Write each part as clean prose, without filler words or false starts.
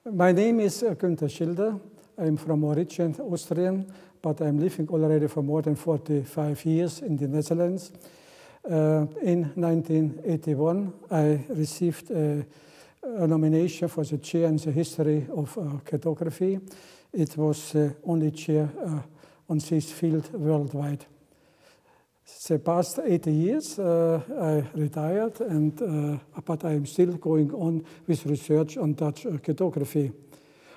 My name is Günther Schilder. I'm from origin Austrian, but I'm living already for more than 45 years in the Netherlands. In 1981, I received a nomination for the chair in the history of cartography. It was the only chair on this field worldwide. The past 80 years, I retired, but I am still going on with research on Dutch cartography.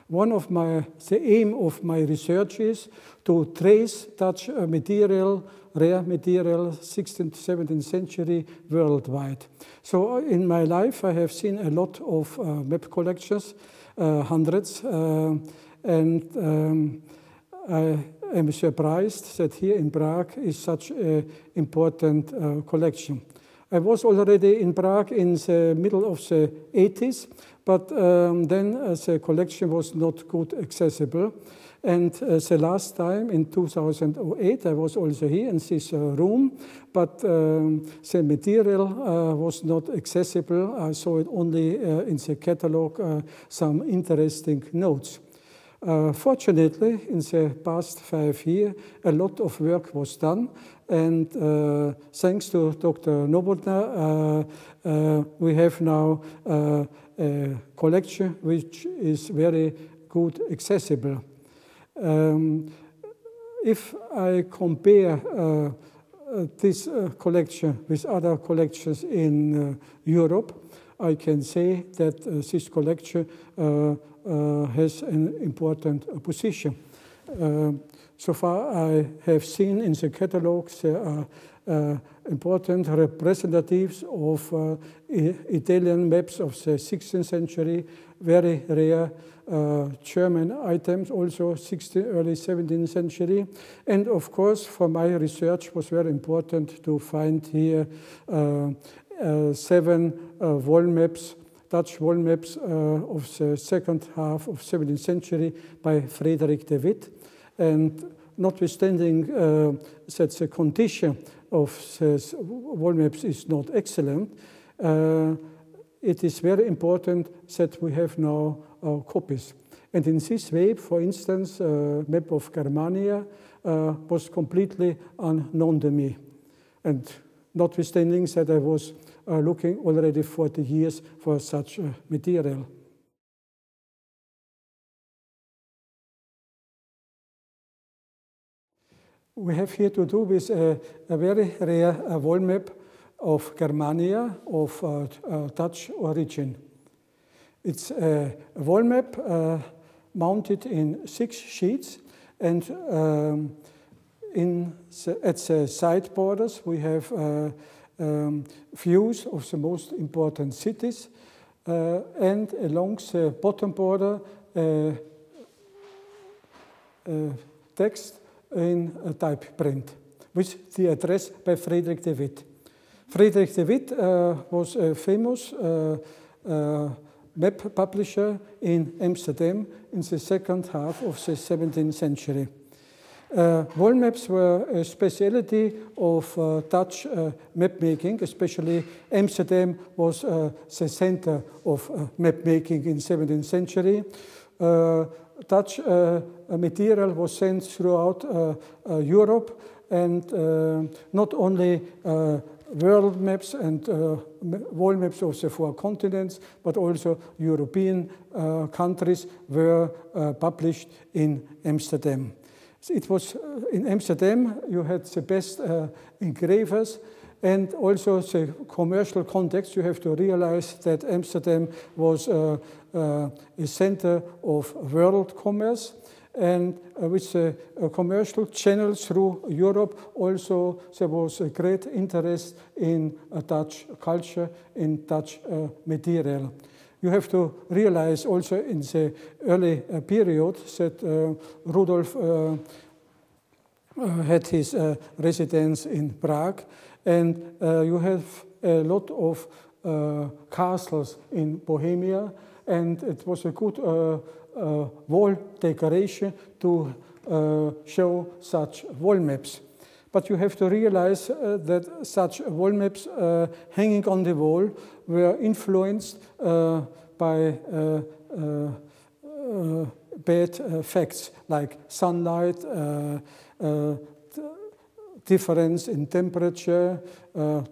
The aim of my research is to trace Dutch material, rare material, 16th, 17th century worldwide. So in my life, I have seen a lot of map collections, hundreds, I am surprised that here in Prague is such an important collection. I was already in Prague in the middle of the 80s, but then the collection was not good accessible. And the last time, in 2008, I was also here in this room, but the material was not accessible. I saw it only in the catalog, some interesting notes. Fortunately, in the past 5 years, a lot of work was done, and thanks to Dr. Nowotny, we have now a collection which is very good accessible. If I compare this collection with other collections in Europe, I can say that this collection has an important position. So far, I have seen in the catalogs there are important representatives of Italian maps of the 16th century, very rare German items, also early 17th century. And of course, for my research, was very important to find here 7 wall maps, Dutch wall maps of the second half of 17th century by Frederik de Wit. And notwithstanding that the condition of the wall maps is not excellent, it is very important that we have now copies. And in this way, for instance, map of Germania was completely unknown to me. And notwithstanding that I was looking already 40 years for such material. We have here to do with a very rare wall map of Germania of Dutch origin. It's a wall map mounted in 6 sheets, and at the side borders we have views of the most important cities, and along the bottom border text in a type print with the address by Frederik de Wit. Frederik de Wit was a famous map publisher in Amsterdam in the second half of the 17th century. Wall maps were a specialty of Dutch map making, especially Amsterdam was the center of map making in 17th century. Dutch material was sent throughout Europe, and not only world maps and wall maps of the 4 continents, but also European countries were published in Amsterdam. It was in Amsterdam you had the best engravers, and also the commercial context. You have to realize that Amsterdam was a center of world commerce, and with the commercial channels through Europe, also there was a great interest in Dutch culture, in Dutch material. You have to realize also in the early period that Rudolf had his residence in Prague, and you have a lot of castles in Bohemia, and it was a good wall decoration to show such wall maps. But you have to realize that such wall maps hanging on the wall were influenced by bad facts like sunlight, difference in temperature,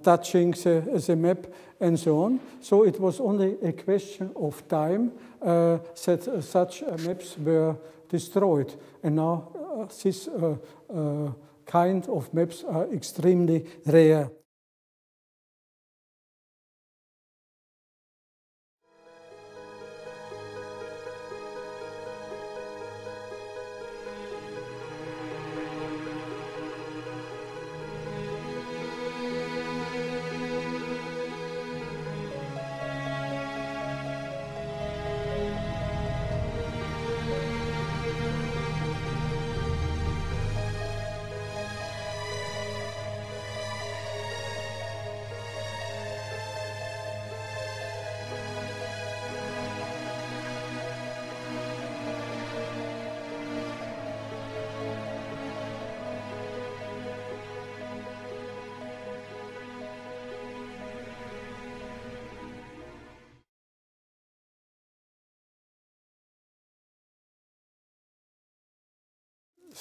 touching the map, and so on. So it was only a question of time that such maps were destroyed. And now this kind of maps are extremely rare.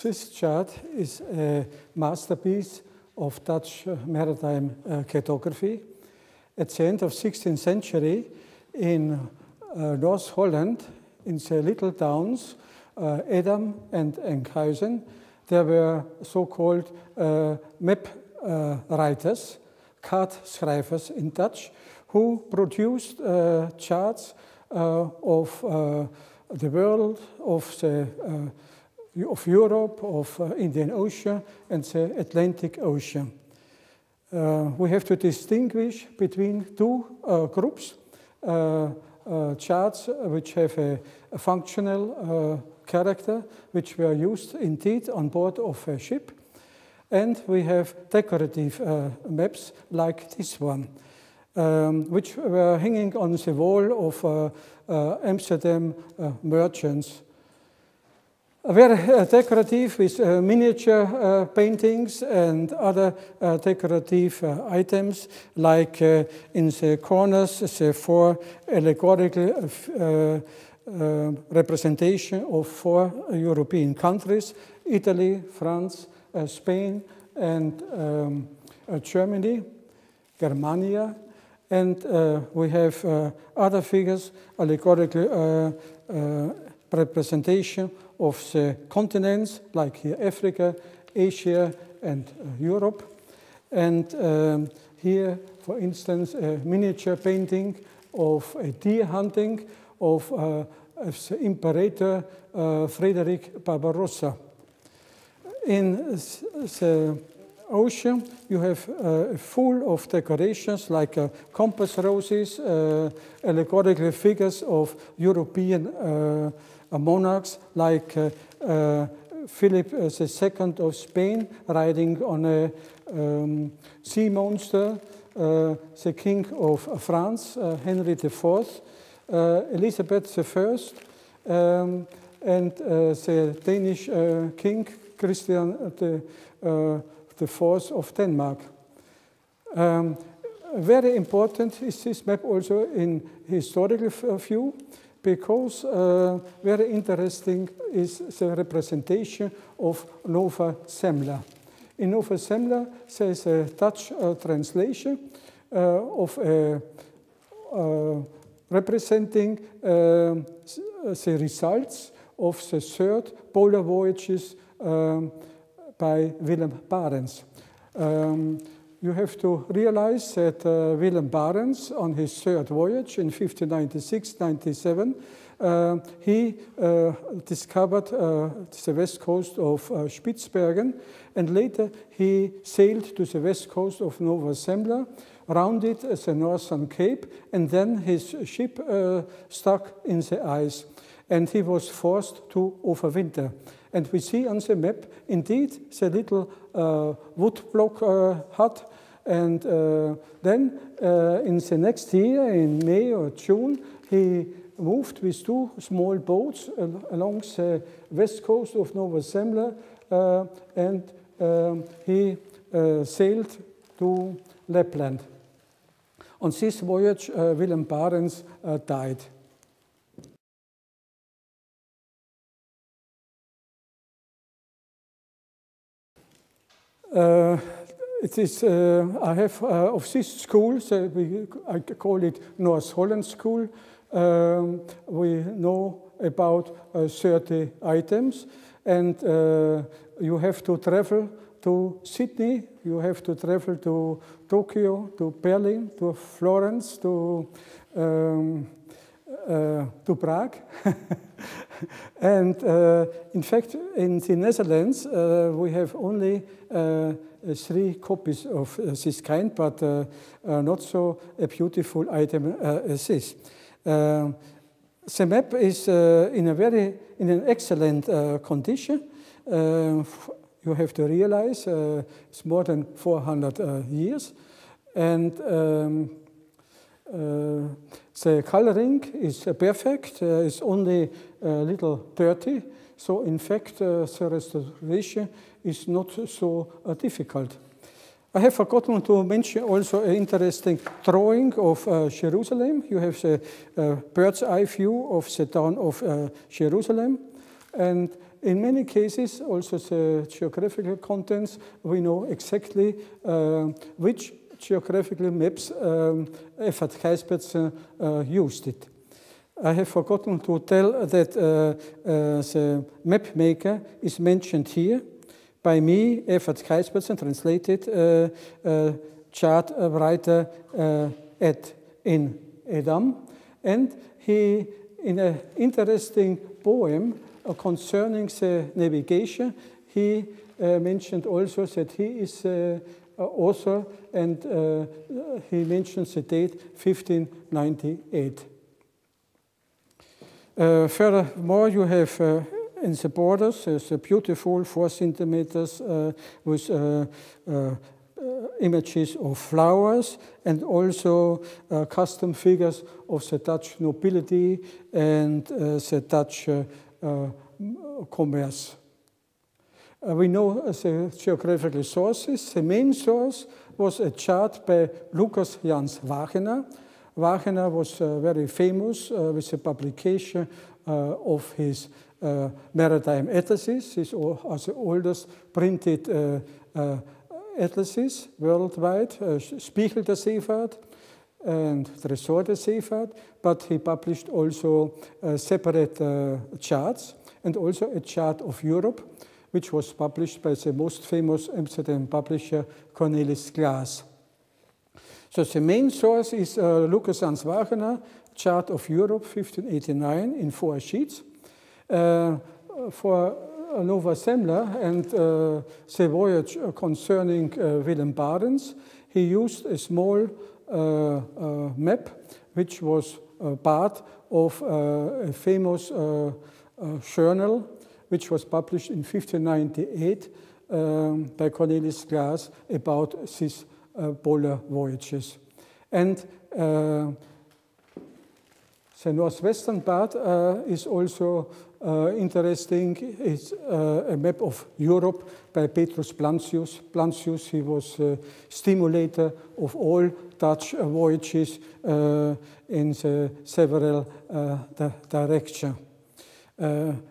This chart is a masterpiece of Dutch maritime cartography. At the end of 16th century, in North Holland, in the little towns, Edam and Enkhuizen, there were so-called map writers, kaartschrijvers in Dutch, who produced charts of the world, of Europe, of Indian Ocean, and the Atlantic Ocean. We have to distinguish between two groups, charts which have a functional character, which were used indeed on board of a ship, and we have decorative maps like this one, which were hanging on the wall of Amsterdam merchants. Very decorative with miniature paintings and other decorative items, like in the corners, the four allegorical representation of four European countries: Italy, France, Spain, and Germany, Germania. And we have other figures, allegorical representation of the continents, like here Africa, Asia, and Europe. And here, for instance, a miniature painting of a deer hunting of the Imperator Frederick Barbarossa. In the ocean, you have full of decorations like compass roses, allegorical figures of European monarchs like Philip II of Spain riding on a sea monster, the King of France, Henry IV, Elizabeth I, and the Danish King Christian IV of Denmark. Very important is this map also in historical view, because very interesting is the representation of Nova Zembla. In Nova Zembla, there is a Dutch translation of representing the results of the third polar voyages by Willem Barents. You have to realize that Willem Barents, on his third voyage in 1596-97, he discovered the west coast of Spitsbergen, and later he sailed to the west coast of Nova Zembla, rounded the northern cape, and then his ship stuck in the ice, and he was forced to overwinter. And we see on the map, indeed, the little woodblock hut. And then in the next year, in May or June, he moved with two small boats along the west coast of Nova Zembla, and he sailed to Lapland. On this voyage, Willem Barents died. It is, I have of this school, so I call it North Holland School. We know about 30 items, and you have to travel to Sydney, you have to travel to Tokyo, to Berlin, to Florence, to Prague. And in fact, in the Netherlands, we have only 3 copies of this kind, but not so a beautiful item as this. The map is in an excellent condition. You have to realize it's more than 400 years, and the coloring is perfect. It's only a little dirty, so in fact the restoration is not so difficult. I have forgotten to mention also an interesting drawing of Jerusalem. You have the bird's eye view of the town of Jerusalem, and in many cases also the geographical contents, we know exactly which geographical maps Evert Gijsbertsen used it. I have forgotten to tell that the map maker is mentioned here. By me, Evert Gijsbertsen, translated chart writer in Edam. And he, in an interesting poem concerning the navigation, he mentioned also that he is author, and he mentions the date 1598. Furthermore, you have in the borders, there's a beautiful 4 centimeters with images of flowers, and also custom figures of the Dutch nobility and the Dutch commerce. We know the geographical sources. The main source was a chart by Lucas Jans Wagener. Wagener was very famous with the publication of his maritime atlases. These are the oldest printed atlases worldwide, Spiegel der Seefahrt and Tresor der Seefahrt, but he published also separate charts, and also a chart of Europe, which was published by the most famous Amsterdam publisher, Cornelis Claesz. So the main source is Lucas Jans Wagener, Chart of Europe, 1589, in 4 sheets. For Nova Zembla and the voyage concerning Willem Barents, he used a small map, which was part of a famous journal, which was published in 1598 by Cornelis Claesz about these polar voyages. And the northwestern part is also interesting. It's a map of Europe by Petrus Plancius. Plancius, he was stimulator of all Dutch voyages in the several directions.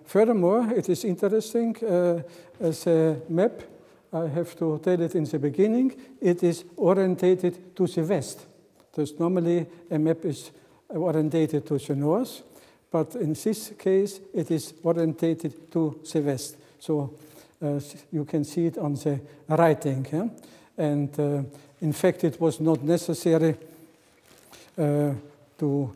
Furthermore, it is interesting, the map, I have to tell it in the beginning, it is orientated to the west. Because normally a map is orientated to the north, but in this case it is orientated to the west. So you can see it on the writing. Yeah? And in fact it was not necessary to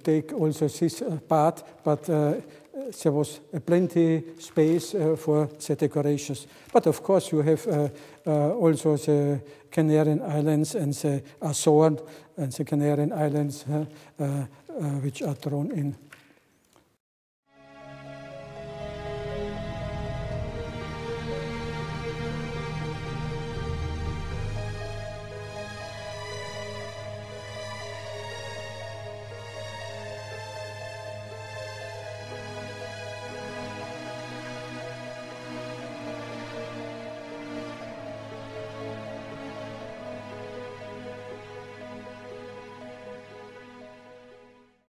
take also this part, but there was plenty space for the decorations. But of course you have also the Canarian Islands and the Azores and the Canarian Islands which are drawn in